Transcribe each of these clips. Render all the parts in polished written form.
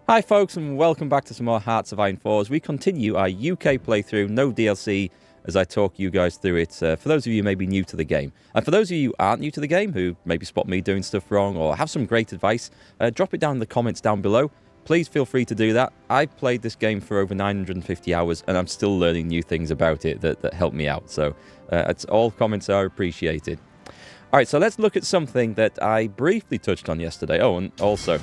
Hi folks, and welcome back to some more Hearts of Iron 4 as we continue our UK playthrough, no DLC, as I talk you guys through it, for those of you who may be new to the game. And for those of you who aren't new to the game, who maybe spot me doing stuff wrong or have some great advice, drop it down in the comments down below. Please feel free to do that. I've played this game for over 950 hours and I'm still learning new things about it that help me out. So it's all comments are appreciated. Alright, so let's look at something that I briefly touched on yesterday. Oh, and also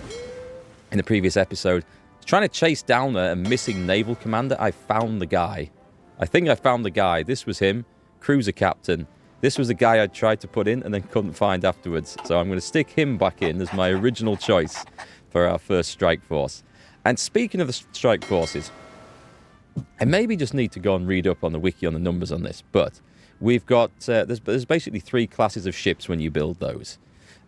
in the previous episode, trying to chase down a missing naval commander. I found the guy. I think I found the guy. This was him, cruiser captain. This was the guy I tried to put in and then couldn't find afterwards. So I'm going to stick him back in as my original choice for our first strike force. And speaking of the strike forces, I maybe just need to go and read up on the wiki on the numbers on this, but we've got, there's basically 3 classes of ships when you build those,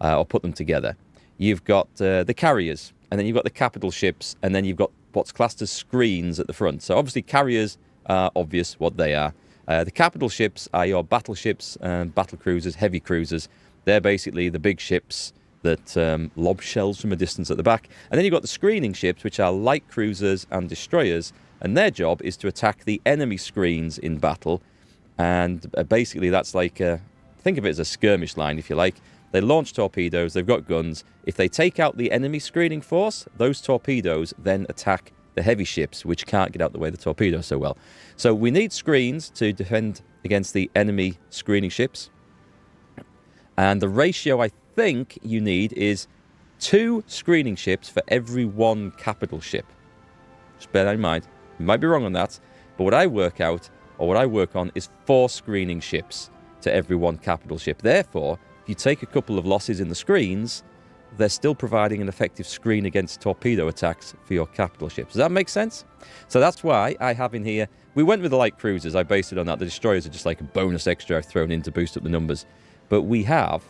or put them together. You've got the carriers, and then you've got the capital ships, and then you've got what's classed as screens at the front. So obviously carriers are obvious what they are. The capital ships are your battleships and battle cruisers, heavy cruisers. They're basically the big ships that lob shells from a distance at the back. And then you've got the screening ships, which are light cruisers and destroyers, and their job is to attack the enemy screens in battle. And basically that's like, think of it as a skirmish line, if you like. They launch torpedoes, they've got guns. If they take out the enemy screening force, those torpedoes then attack the heavy ships, which can't get out the way of the torpedoes so well. So we need screens to defend against the enemy screening ships. And the ratio I think you need is 2 screening ships for every 1 capital ship. Just bear that in mind. You might be wrong on that, but what I work out, or what I work on, is 4 screening ships to every 1 capital ship. Therefore, if you take a couple of losses in the screens, they're still providing an effective screen against torpedo attacks for your capital ships. Does that make sense? So that's why I have in here, we went with the light cruisers, I based it on that. The destroyers are just like a bonus extra I've thrown in to boost up the numbers. But we have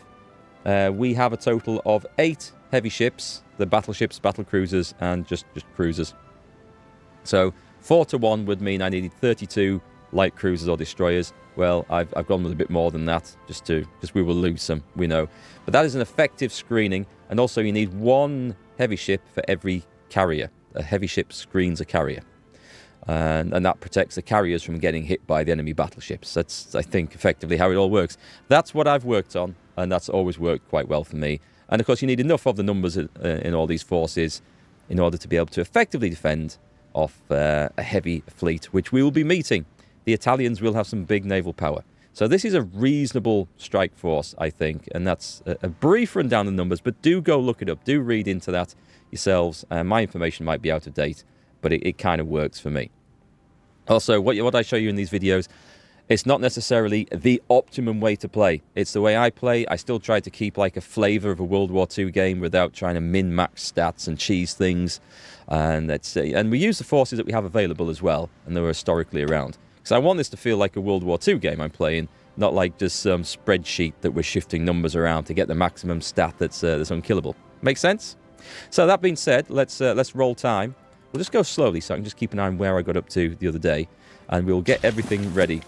a total of 8 heavy ships, the battleships, battle cruisers, and just cruisers. So 4 to 1 would mean I needed 32 light cruisers or destroyers. Well, I've gone with a bit more than that, just we will lose some, we know. But that is an effective screening, and also you need 1 heavy ship for every carrier. A heavy ship screens a carrier. And that protects the carriers from getting hit by the enemy battleships. That's, I think, effectively how it all works. That's what I've worked on, and that's always worked quite well for me. And of course, you need enough of the numbers in all these forces in order to be able to effectively defend off a heavy fleet, which we will be meeting. The Italians will have some big naval power. So this is a reasonable strike force, I think, and that's a brief rundown of the numbers, but do go look it up. Do read into that yourselves. My information might be out of date, but it kind of works for me. Also, what I show you in these videos, it's not necessarily the optimum way to play. It's the way I play. I still try to keep like a flavour of a World War II game without trying to min-max stats and cheese things. And we use the forces that we have available as well, and they were historically around. Because I want this to feel like a World War II game I'm playing, not like just some spreadsheet that we're shifting numbers around to get the maximum stat that's unkillable. Make sense? So that being said, let's roll time. We'll just go slowly so I can just keep an eye on where I got up to the other day, and we'll get everything ready.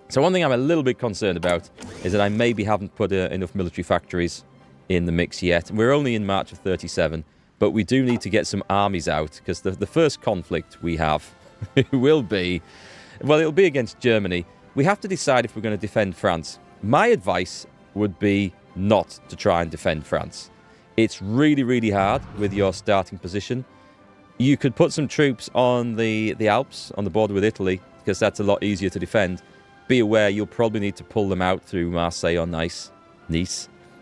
So one thing I'm a little bit concerned about is that I maybe haven't put enough military factories in the mix yet. We're only in March of 37, but we do need to get some armies out, because the first conflict we have will be... Well, it'll be against Germany. We have to decide if we're going to defend France. My advice would be not to try and defend France. It's really, really hard with your starting position. You could put some troops on the Alps, on the border with Italy, because that's a lot easier to defend. Be aware, you'll probably need to pull them out through Marseille or Nice,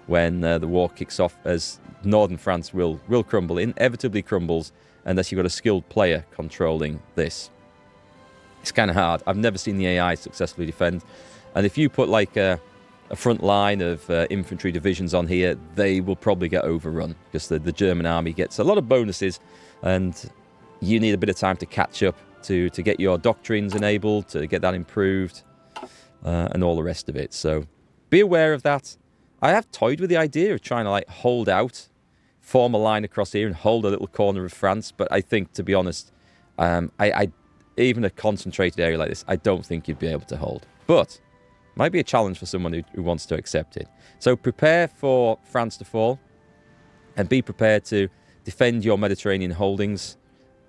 when the war kicks off, as northern France will crumble, inevitably crumbles, unless you've got a skilled player controlling this. It's kind of hard. I've never seen the AI successfully defend. And if you put like a front line of infantry divisions on here, they will probably get overrun, because the German army gets a lot of bonuses, and you need a bit of time to catch up to get your doctrines enabled, to get that improved, and all the rest of it. So be aware of that. I have toyed with the idea of trying to like hold out, form a line across here and hold a little corner of France, but I think, to be honest, even a concentrated area like this, I don't think you'd be able to hold. But might be a challenge for someone who wants to accept it. So prepare for France to fall, and be prepared to defend your Mediterranean holdings,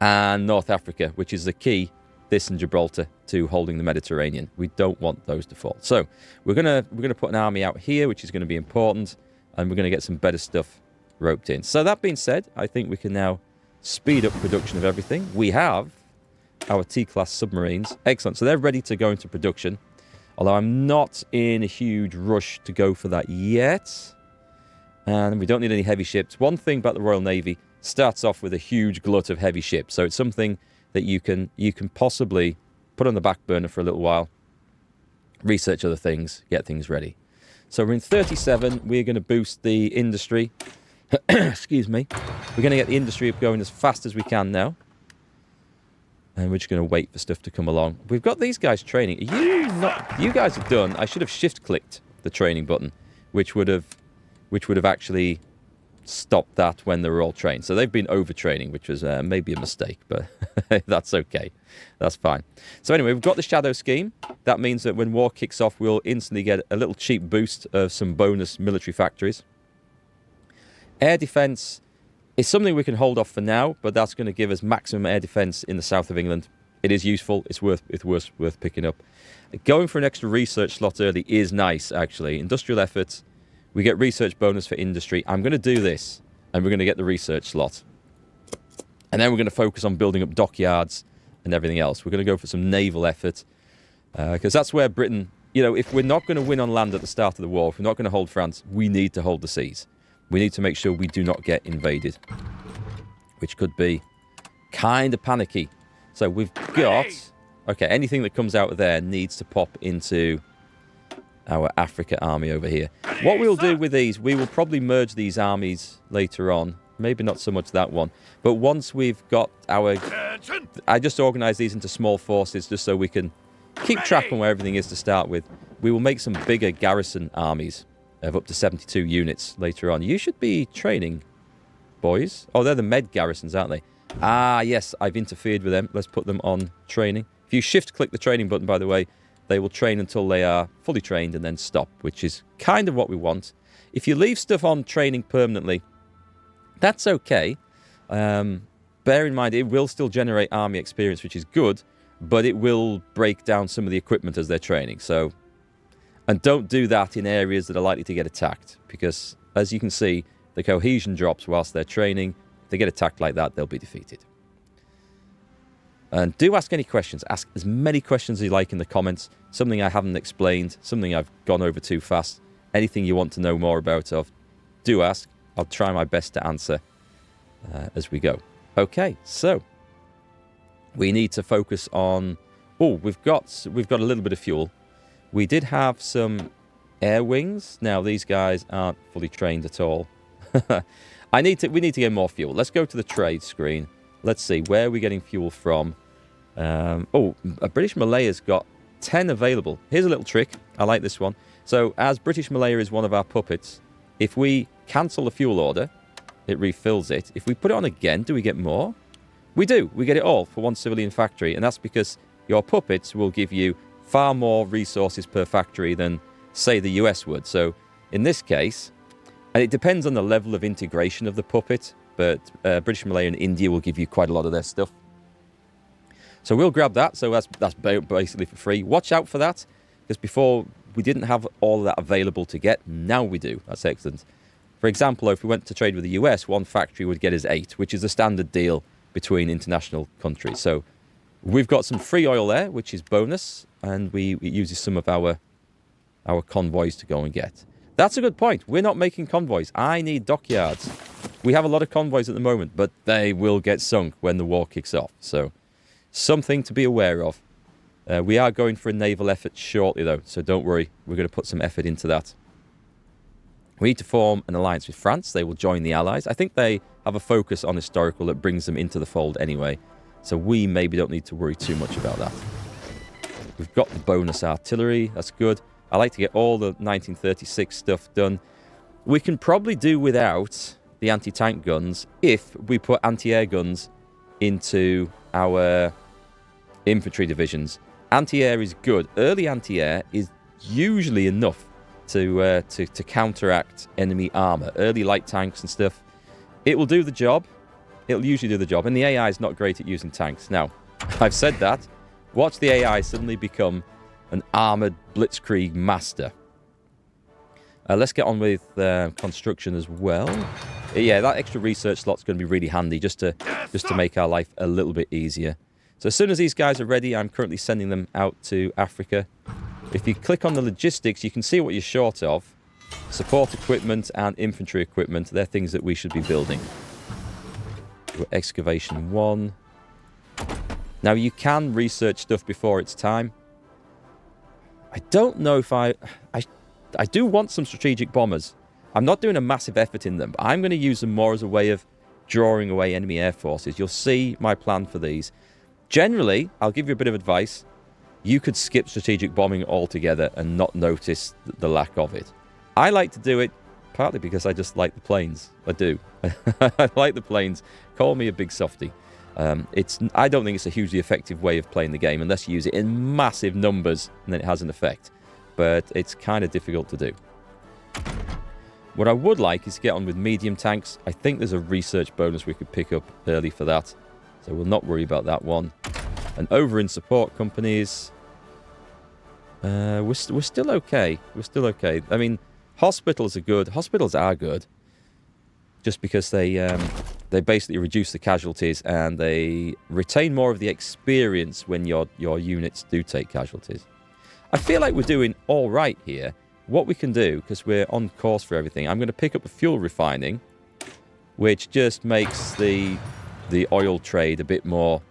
and North Africa, which is the key, this and Gibraltar, to holding the Mediterranean. We don't want those to fall. So we're gonna put an army out here, which is going to be important, and we're going to get some better stuff roped in. So that being said, I think we can now speed up production of everything. We have our T-class submarines. Excellent. So they're ready to go into production, although I'm not in a huge rush to go for that yet. And we don't need any heavy ships. One thing about the Royal Navy, starts off with a huge glut of heavy ships. So it's something that you can possibly put on the back burner for a little while, research other things, get things ready. So we're in 37. We're going to boost the industry. Excuse me. We're going to get the industry up going as fast as we can now. And we're just going to wait for stuff to come along. We've got these guys training. You guys have done. I should have shift-clicked the training button, which would have actually stopped that when they were all trained. So they've been overtraining, which was maybe a mistake, but that's okay. That's fine. So anyway, we've got the Shadow scheme. That means that when war kicks off, we'll instantly get a little cheap boost of some bonus military factories. Air defense is something we can hold off for now, but that's going to give us maximum air defense in the south of England. It is useful. It's worth picking up. Going for an extra research slot early is nice, actually. Industrial efforts. We get research bonus for industry. I'm going to do this, and we're going to get the research slot. And then we're going to focus on building up dockyards and everything else. We're going to go for some naval effort, because that's where Britain, if we're not going to win on land at the start of the war, if we're not going to hold France, we need to hold the seas. We need to make sure we do not get invaded, which could be kind of panicky. So we've got... Okay, anything that comes out of there needs to pop into our Africa army over here. What we'll do with these, we will probably merge these armies later on. Maybe not so much that one. But once we've got our... I just organise these into small forces just so we can keep track on where everything is to start with. We will make some bigger garrison armies of up to 72 units later on. You should be training, boys. Oh, they're the med garrisons, aren't they? Ah, yes, I've interfered with them. Let's put them on training. If you shift-click the training button, by the way, they will train until they are fully trained and then stop, which is kind of what we want. If you leave stuff on training permanently, that's okay. Bear in mind, it will still generate army experience, which is good, but it will break down some of the equipment as they're training. So, and don't do that in areas that are likely to get attacked, because, as you can see, the cohesion drops whilst they're training. If they get attacked like that, they'll be defeated. And do ask any questions. Ask as many questions as you like in the comments. Something I haven't explained, something I've gone over too fast. Anything you want to know more about, do ask. I'll try my best to answer as we go. Okay, so we need to focus on... Oh, we've got a little bit of fuel. We did have some air wings. Now, these guys aren't fully trained at all. We need to get more fuel. Let's go to the trade screen. Let's see, where are we getting fuel from? British Malaya's got 10 available. Here's a little trick. I like this one. So, as British Malaya is one of our puppets, if we cancel the fuel order, it refills it. If we put it on again, do we get more? We do. We get it all for one civilian factory, and that's because your puppets will give you far more resources per factory than, say, the US would. So, in this case, and it depends on the level of integration of the puppet, but British Malaya and India will give you quite a lot of their stuff. So we'll grab that. So that's basically for free. Watch out for that, because before we didn't have all of that available to get. Now we do. That's excellent. For example, if we went to trade with the US, one factory would get us 8, which is the standard deal between international countries. So we've got some free oil there, which is bonus, and it uses some of our convoys to go and get. That's a good point. We're not making convoys. I need dockyards. We have a lot of convoys at the moment, but they will get sunk when the war kicks off. So, something to be aware of. We are going for a naval effort shortly, though, so don't worry. We're going to put some effort into that. We need to form an alliance with France. They will join the Allies. I think they have a focus on historical that brings them into the fold anyway, so we maybe don't need to worry too much about that. We've got the bonus artillery. That's good. I like to get all the 1936 stuff done. We can probably do without the anti-tank guns if we put anti-air guns into our infantry divisions. Anti-air is good. Early anti-air is usually enough to counteract enemy armor. Early light tanks and stuff, it will do the job, it'll usually do the job. And the AI is not great at using tanks. Now, I've said that. Watch the AI suddenly become an armoured blitzkrieg master. Let's get on with construction as well. Yeah, that extra research slot's going to be really handy just to make our life a little bit easier. So as soon as these guys are ready, I'm currently sending them out to Africa. If you click on the logistics, you can see what you're short of. Support equipment and infantry equipment, they're things that we should be building. Excavation 1. Now, you can research stuff before it's time. I don't know if I do want some strategic bombers. I'm not doing a massive effort in them, but I'm going to use them more as a way of drawing away enemy air forces. You'll see my plan for these. Generally, I'll give you a bit of advice. You could skip strategic bombing altogether and not notice the lack of it. I like to do it partly because I just like the planes. I do. I like the planes. Call me a big softie. I don't think it's a hugely effective way of playing the game unless you use it in massive numbers and then it has an effect. But it's kind of difficult to do. What I would like is to get on with medium tanks. I think there's a research bonus we could pick up early for that. So we'll not worry about that one. And over in support companies, we're still okay. We're still okay. I mean, hospitals are good. Hospitals are good. Just because they basically reduce the casualties and they retain more of the experience when your units do take casualties. I feel like we're doing all right here. What we can do, because we're on course for everything, I'm going to pick up the fuel refining, which just makes the oil trade a bit more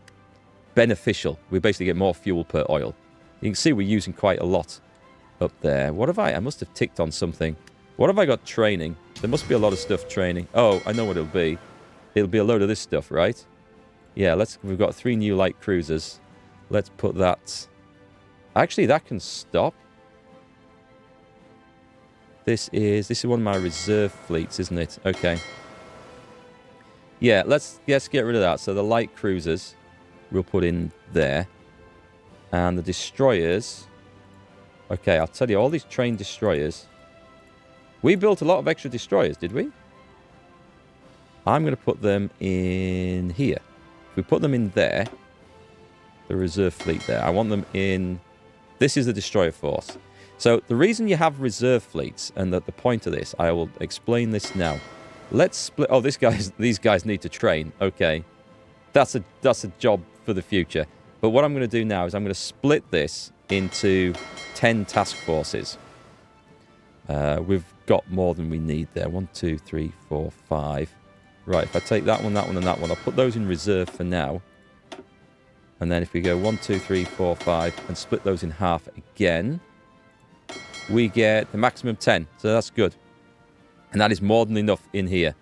beneficial. We basically get more fuel per oil. You can see we're using quite a lot up there. What have I must have ticked on something. What have I got training? There must be a lot of stuff training. Oh, I know what it'll be. It'll be a load of this stuff, right? Yeah, we've got 3 new light cruisers. Let's put that... Actually, that can stop. This is one of my reserve fleets, isn't it? Okay. Yeah, let's get rid of that. So the light cruisers we'll put in there. And the destroyers... Okay, I'll tell you, all these trained destroyers... We built a lot of extra destroyers, did we? I'm going to put them in here. If we put them in there, the reserve fleet there, I want them in... This is the destroyer force. So the reason you have reserve fleets, and the point of this, I will explain this now. Let's split... Oh, these guys need to train. Okay. That's a job for the future. But what I'm going to do now is I'm going to split this into 10 task forces. We've got more than we need there. 1, 2, 3, 4, 5. Right, if I take that one, and that one, I'll put those in reserve for now. And then if we go 1, 2, 3, 4, 5, and split those in half again, we get the maximum 10. So that's good. And that is more than enough in here.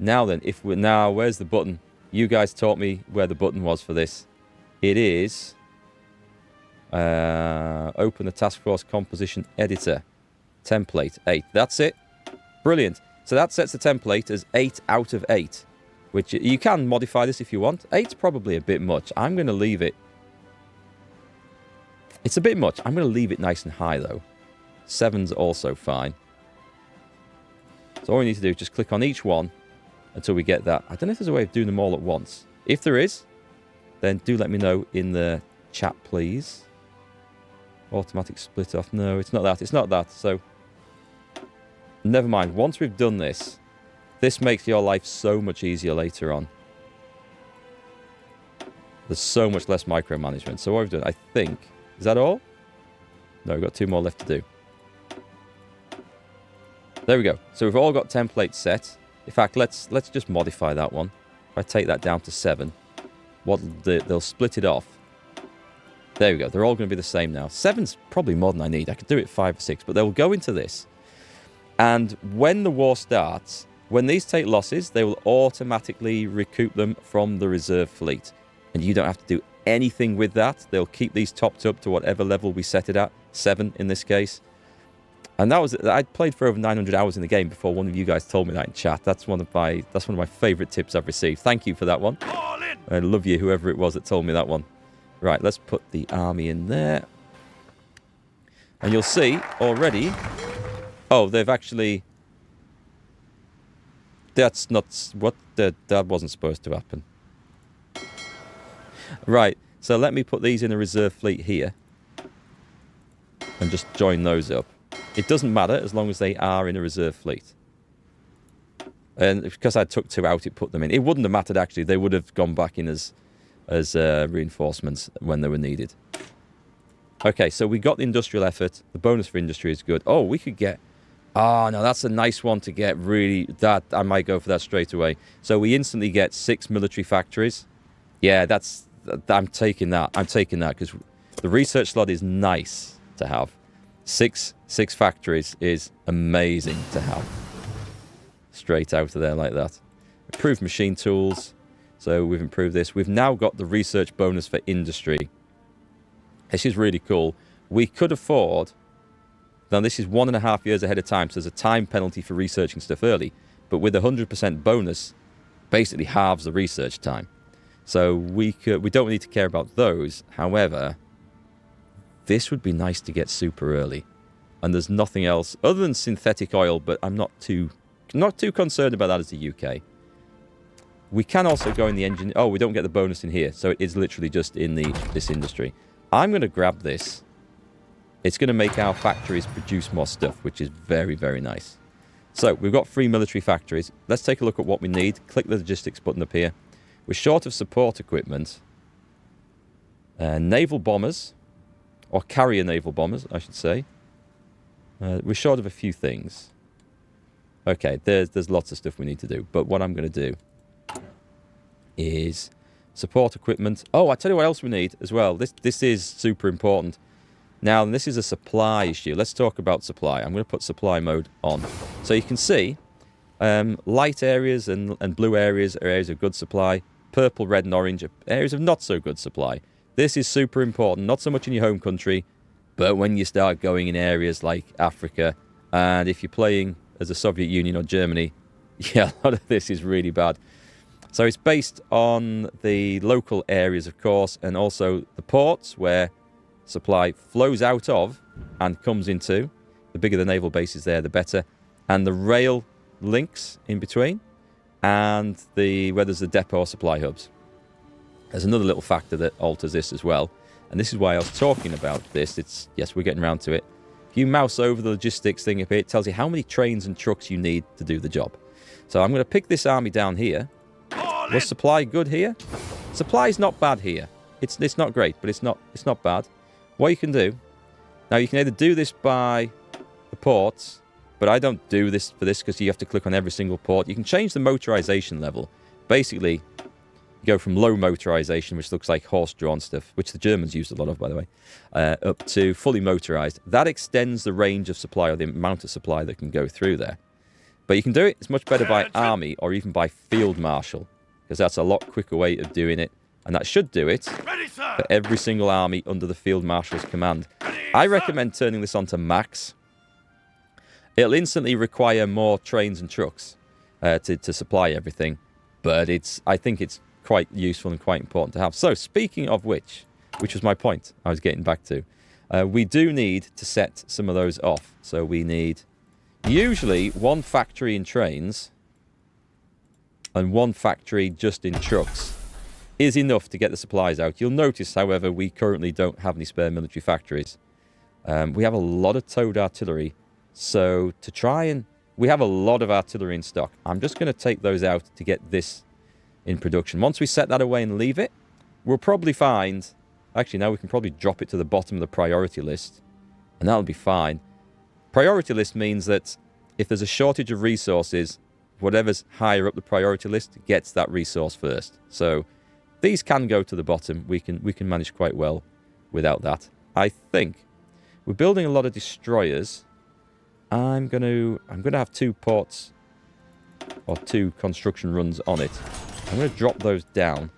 Now then, where's the button? You guys taught me where the button was for this. It is... open the task force composition editor. Template 8. That's it. Brilliant. So that sets the template as 8 out of 8. Which you can modify this if you want. 8's probably a bit much. I'm going to leave it... It's a bit much. I'm going to leave it nice and high, though. 7's also fine. So all we need to do is just click on each one until we get that. I don't know if there's a way of doing them all at once. If there is, then do let me know in the chat, please. Automatic split off. No, it's not that. It's not that. So, never mind. Once we've done this, this makes your life so much easier later on. There's so much less micromanagement. So what we've done, I think... Is that all? No, we've got 2 more left to do. There we go. So we've all got templates set. In fact, let's just modify that one. If I take that down to 7, they'll split it off. There we go. They're all going to be the same now. 7's probably more than I need. I could do it 5 or 6, but they'll go into this. And when the war starts, when these take losses, they will automatically recoup them from the reserve fleet. And you don't have to do anything with that. They'll keep these topped up to whatever level we set it at. 7 in this case. And I'd played for over 900 hours in the game before one of you guys told me that in chat. That's one of my favourite tips I've received. Thank you for that one. I love you, whoever it was that told me that one. Right, let's put the army in there. And you'll see already... Oh, they've actually... That's not what that wasn't supposed to happen. Right, so let me put these in a reserve fleet here and just join those up. It doesn't matter as long as they are in a reserve fleet. And because I took 2 out, it put them in. It wouldn't have mattered, actually. They would have gone back in as reinforcements when they were needed. Okay, so we got the industrial effort. The bonus for industry is good. Oh, we could get... Oh, no, that's a nice one to get, really. That I might go for that straight away. So we instantly get 6 military factories. Yeah, that's... I'm taking that. I'm taking that because the research slot is nice to have. Six factories is amazing to have. Straight out of there like that. Improved machine tools. So we've improved this. We've now got the research bonus for industry. This is really cool. We could afford... Now, this is 1.5 years ahead of time, so there's a time penalty for researching stuff early. But with a 100% bonus, basically halves the research time. So we don't need to care about those. However, this would be nice to get super early. And there's nothing else other than synthetic oil, but I'm not too concerned about that as the UK. We can also go in the engine. Oh, we don't get the bonus in here, so it is literally just in this industry. I'm going to grab this. It's going to make our factories produce more stuff, which is very, very nice. So we've got 3 military factories. Let's take a look at what we need. Click the logistics button up here. We're short of support equipment. Naval bombers, or carrier naval bombers, I should say. We're short of a few things. Okay, there's lots of stuff we need to do. But what I'm going to do is support equipment. Oh, I tell you what else we need as well. This is super important. Now, this is a supply issue. Let's talk about supply. I'm going to put supply mode on. So you can see light areas and blue areas are areas of good supply. Purple, red, and orange are areas of not so good supply. This is super important, not so much in your home country, but when you start going in areas like Africa, and if you're playing as the Soviet Union or Germany, yeah, a lot of this is really bad. So it's based on the local areas, of course, and also the ports where supply flows out of and comes into. The bigger the naval base is there, the better. And the rail links in between, and where there's the depot or supply hubs. There's another little factor that alters this as well. And this is why I was talking about this. Yes, we're getting around to it. If you mouse over the logistics thing up here, it tells you how many trains and trucks you need to do the job. So I'm going to pick this army down here. Was supply good here? Supply's not bad here. It's not great, but it's not bad. What you can do, now you can either do this by the ports, but I don't do this for this because you have to click on every single port. You can change the motorization level. Basically, you go from low motorization, which looks like horse-drawn stuff, which the Germans used a lot of, by the way, up to fully motorized. That extends the range of supply, or the amount of supply that can go through there. But you can do it. It's much better by army or even by field marshal, because that's a lot quicker way of doing it. And that should do it for every single army under the Field Marshal's command. I recommend turning this on to max. It'll instantly require more trains and trucks to supply everything. But I think it's quite useful and quite important to have. So, speaking of which was my point I was getting back to, we do need to set some of those off. So we need usually 1 factory in trains and 1 factory just in trucks is enough to get the supplies out. You'll notice, however, we currently don't have any spare military factories. We have a lot of towed artillery, so we have a lot of artillery in stock. I'm just going to take those out to get this in production. Once we set that away and leave it, we'll probably find... Actually, now we can probably drop it to the bottom of the priority list, and that'll be fine. Priority list means that if there's a shortage of resources, whatever's higher up the priority list gets that resource first. So these can go to the bottom. We can manage quite well without that. I think we're building a lot of destroyers. I'm gonna have 2 ports or 2 construction runs on it. I'm gonna drop those down.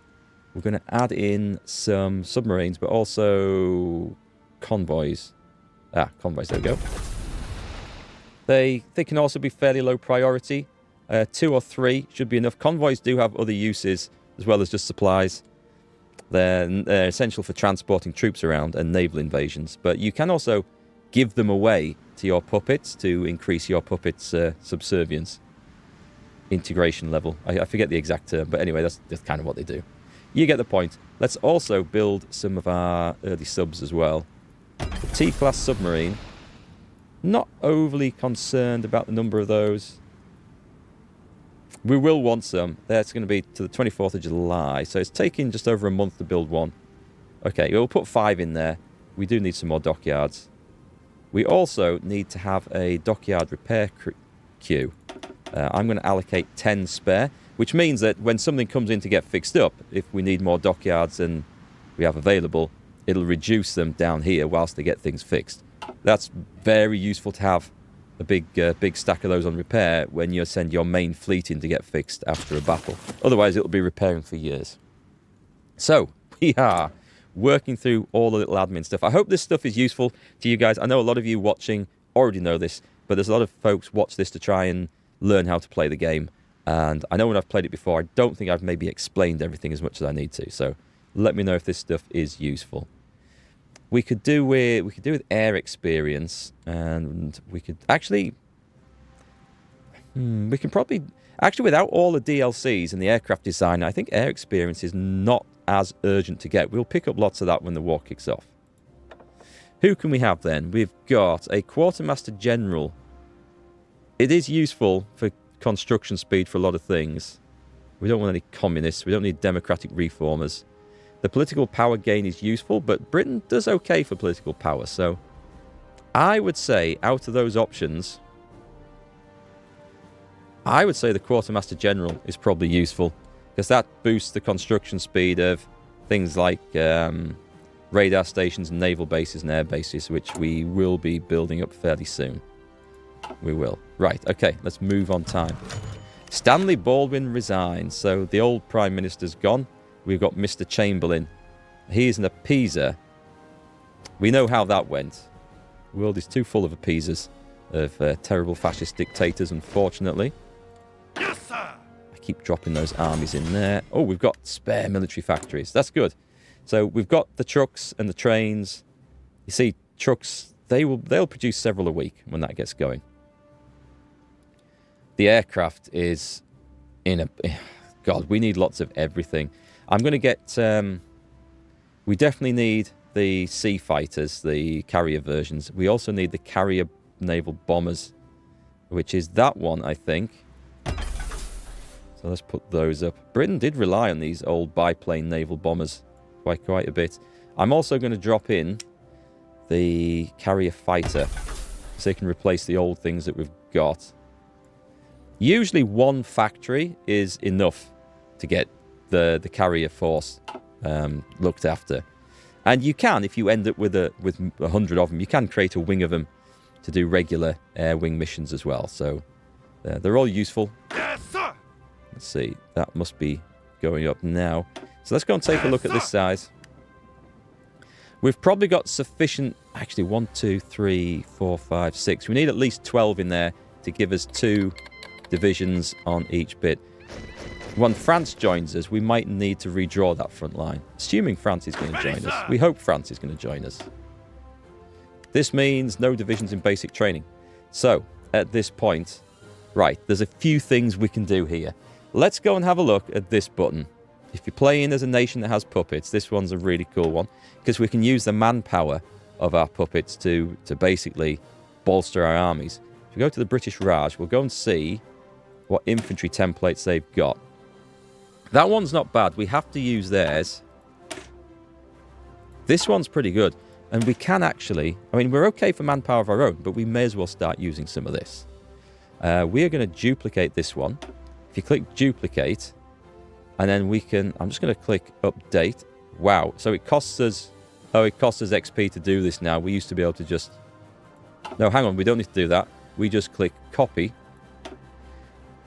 We're gonna add in some submarines, but also convoys. Convoys. There we go. They can also be fairly low priority. 2 or 3 should be enough. Convoys do have other uses as well as just supplies. They're essential for transporting troops around and naval invasions. But you can also give them away to your puppets to increase your puppets' subservience. integration level. I forget the exact term, but anyway, that's kind of what they do. You get the point. Let's also build some of our early subs as well. The T-class submarine. Not overly concerned about the number of those. We will want some. That's going to be to the 24th of July. So it's taking just over a month to build one. Okay, we'll put 5 in there. We do need some more dockyards. We also need to have a dockyard repair queue. I'm going to allocate 10 spare, which means that when something comes in to get fixed up, if we need more dockyards than we have available, it'll reduce them down here whilst they get things fixed. That's very useful to have a big stack of those on repair when you send your main fleet in to get fixed after a battle. Otherwise, it'll be repairing for years. So, we are working through all the little admin stuff. I hope this stuff is useful to you guys. I know a lot of you watching already know this, but there's a lot of folks watch this to try and learn how to play the game. And I know when I've played it before, I don't think I've maybe explained everything as much as I need to. So let me know if this stuff is useful. We could do with air experience, and we could actually we can probably actually without all the DLCs and the aircraft design, I think air experience is not as urgent to get. We'll pick up lots of that when the war kicks off. Who can we have then? We've got a Quartermaster General. It is useful for construction speed for a lot of things. We don't want any communists. We don't need democratic reformers. The political power gain is useful, but Britain does okay for political power. So I would say out of those options, I would say the Quartermaster General is probably useful, because that boosts the construction speed of things like radar stations and naval bases and air bases, which we will be building up fairly soon. We will. Right, okay, let's move on time. Stanley Baldwin resigns, so the old Prime Minister's gone. We've got Mr. Chamberlain. He's an appeaser. We know how that went. The world is too full of appeasers, of terrible fascist dictators, unfortunately. Yes, sir! I keep dropping those armies in there. Oh, we've got spare military factories. That's good. So we've got the trucks and the trains. You see, trucks, they'll produce several a week when that gets going. The aircraft is in a... God, we need lots of everything. I'm going to get... we definitely need the sea fighters, the carrier versions. We also need the carrier naval bombers, which is that one, I think. So let's put those up. Britain did rely on these old biplane naval bombers quite a bit. I'm also going to drop in the carrier fighter, so they can replace the old things that we've got. Usually one factory is enough to get the carrier force looked after. And you can, if you end up with 100 of them, you can create a wing of them to do regular air wing missions as well. So they're all useful. Yes, sir! Let's see, that must be going up now. So let's go and take a look at this size. We've probably got sufficient, actually 1, 2, 3, 4, 5, 6. We need at least 12 in there to give us 2 divisions on each bit. When France joins us, we might need to redraw that front line. Assuming France is going to join us. We hope France is going to join us. This means no divisions in basic training. So, at this point, right, there's a few things we can do here. Let's go and have a look at this button. If you're playing as a nation that has puppets, this one's a really cool one, because we can use the manpower of our puppets to basically bolster our armies. If we go to the British Raj, we'll go and see what infantry templates they've got. That one's not bad. We have to use theirs. This one's pretty good. And we can actually... I mean, we're okay for manpower of our own, but we may as well start using some of this. We are going to duplicate this one. If you click duplicate, and then we can... I'm just going to click update. Wow. So it costs us... Oh, it costs us XP to do this now. We used to be able to just... No, hang on. We don't need to do that. We just click copy.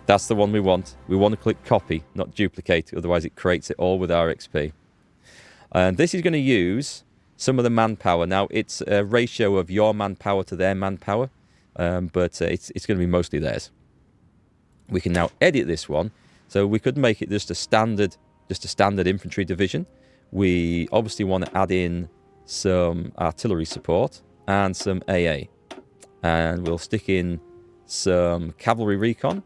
That's the one we want. We want to click copy, not duplicate. Otherwise, it creates it all with our XP. And this is going to use some of the manpower. Now, it's a ratio of your manpower to their manpower, but it's going to be mostly theirs. We can now edit this one. So we could make it just a standard infantry division. We obviously want to add in some artillery support and some AA. And we'll stick in some cavalry recon.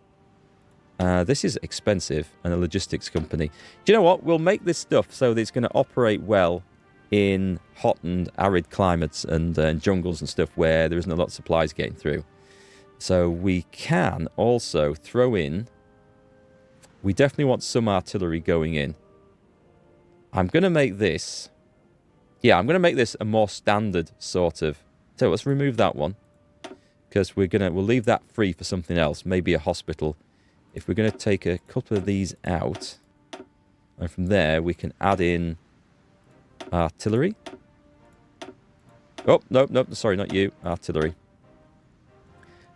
This is expensive and a logistics company. Do you know what? We'll make this stuff so that it's going to operate well in hot and arid climates and jungles and stuff where there isn't a lot of supplies getting through. So we can also throw in... We definitely want some artillery going in. I'm going to make this... Yeah, I'm going to make this a more standard sort of... So let's remove that one. Because we'll leave that free for something else. Maybe a hospital. If we're going to take a couple of these out... And from there, we can add in... artillery. Oh, no, sorry, not you. Artillery.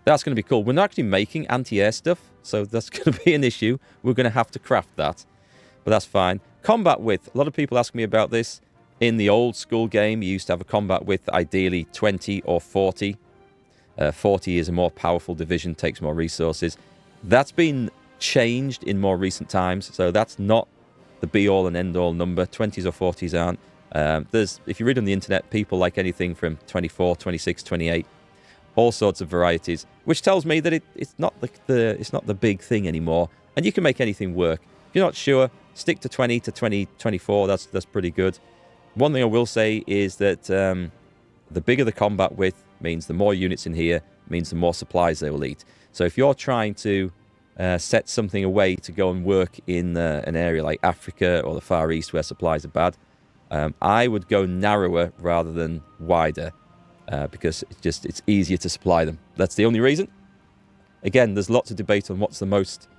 That's going to be cool. We're not actually making anti-air stuff, so that's going to be an issue. We're going to have to craft that, but that's fine. Combat width. A lot of people ask me about this. In the old school game, you used to have a combat width, ideally 20 or 40. 40 is a more powerful division, takes more resources. That's been changed in more recent times, so that's not the be-all and end-all number. 20s or 40s aren't. If you read on the internet, people like anything from 24, 26, 28, all sorts of varieties, which tells me that it's not the big thing anymore, and you can make anything work. If you're not sure, stick to 20 to 24. That's pretty good. One thing I will say is that the bigger the combat width means the more units in here means the more supplies they will eat. So if you're trying to set something away to go and work in an area like Africa or the Far East where supplies are bad, I would go narrower rather than wider because it's easier to supply them. That's the only reason. Again, there's lots of debate on what's the most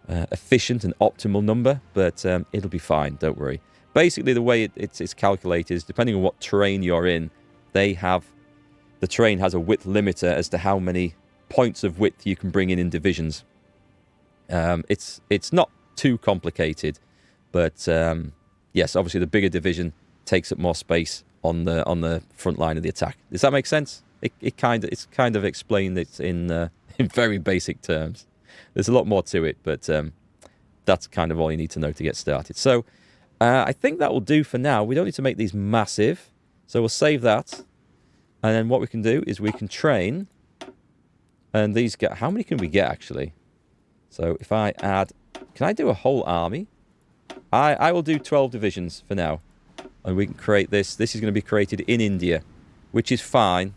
efficient and optimal number, but it'll be fine, don't worry. Basically, the way it's calculated is depending on what terrain you're in, the terrain has a width limiter as to how many points of width you can bring in divisions. It's not too complicated, but yes, obviously the bigger division takes up more space on the front line of the attack. Does that make sense? It's kind of explained it in very basic terms. There's a lot more to it, but that's kind of all you need to know to get started. So I think that will do for now. We don't need to make these massive, so we'll save that. And then what we can do is we can train, and these get... How many can we get, actually? So if I add... Can I do a whole army? I will do 12 divisions for now. And we can create this. This is going to be created in India, which is fine.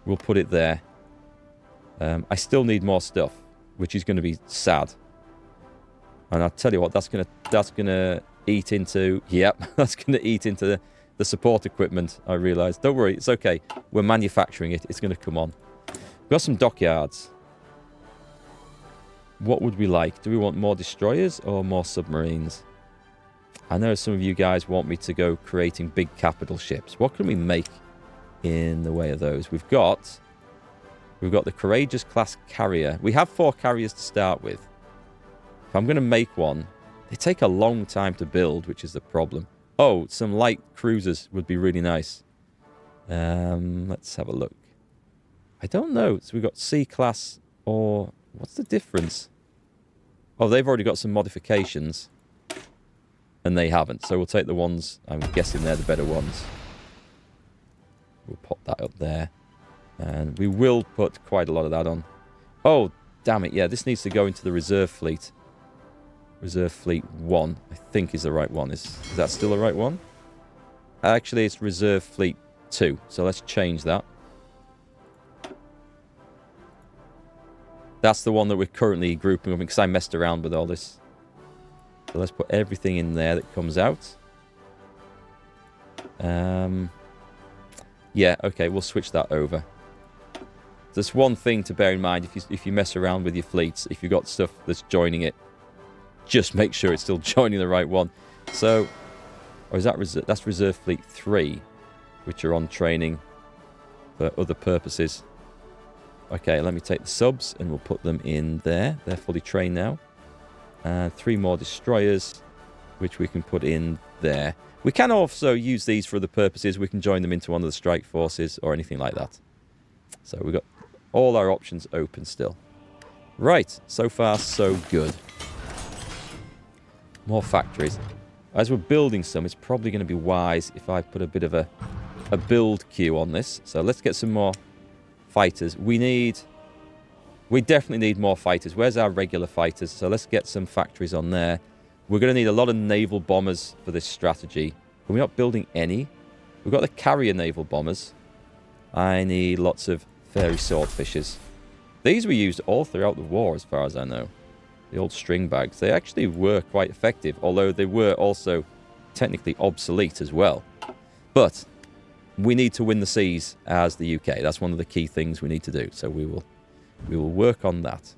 We'll put it there. I still need more stuff, which is going to be sad. And I'll tell you what, that's gonna eat into... Yep, that's going to eat into the support equipment, I realise. Don't worry, it's okay. We're manufacturing it. It's going to come on. We've got some dockyards. What would we like? Do we want more destroyers or more submarines? I know some of you guys want me to go creating big capital ships. What can we make in the way of those? We've got the Courageous class carrier. We have 4 carriers to start with. If I'm going to make one, they take a long time to build, which is the problem. Oh, some light cruisers would be really nice. Let's have a look. I don't know. So we've got C-class or... What's the difference? Oh, they've already got some modifications. And they haven't. So we'll take the ones... I'm guessing they're the better ones. We'll pop that up there. And we will put quite a lot of that on. Oh, damn it. Yeah, this needs to go into the reserve fleet. Reserve Fleet 1, I think, is the right one. Is that still the right one? Actually, it's Reserve Fleet 2. So let's change that. That's the one that we're currently grouping up because I messed around with all this. So let's put everything in there that comes out. Yeah, okay, we'll switch that over. There's one thing to bear in mind if you mess around with your fleets, if you've got stuff that's joining it, just make sure it's still joining the right one. So, or is that that's Reserve Fleet 3, which are on training for other purposes. Okay, let me take the subs and we'll put them in there. They're fully trained now. And 3 more destroyers, which we can put in there. We can also use these for other purposes. We can join them into one of the strike forces or anything like that. So we've got all our options open still. Right, so far so good. More factories. As we're building some, it's probably going to be wise if I put a bit of a build queue on this. So let's get some more fighters. We need We definitely need more fighters. Where's our regular fighters? So let's get some factories on there. We're going to need a lot of naval bombers for this strategy. Are we not building any? We've got the carrier naval bombers. I need lots of fairy swordfishers. These were used all throughout the war, as far as I know. The old string bags. They actually were quite effective, although they were also technically obsolete as well. But we need to win the seas as the UK. That's one of the key things we need to do. So we will work on that.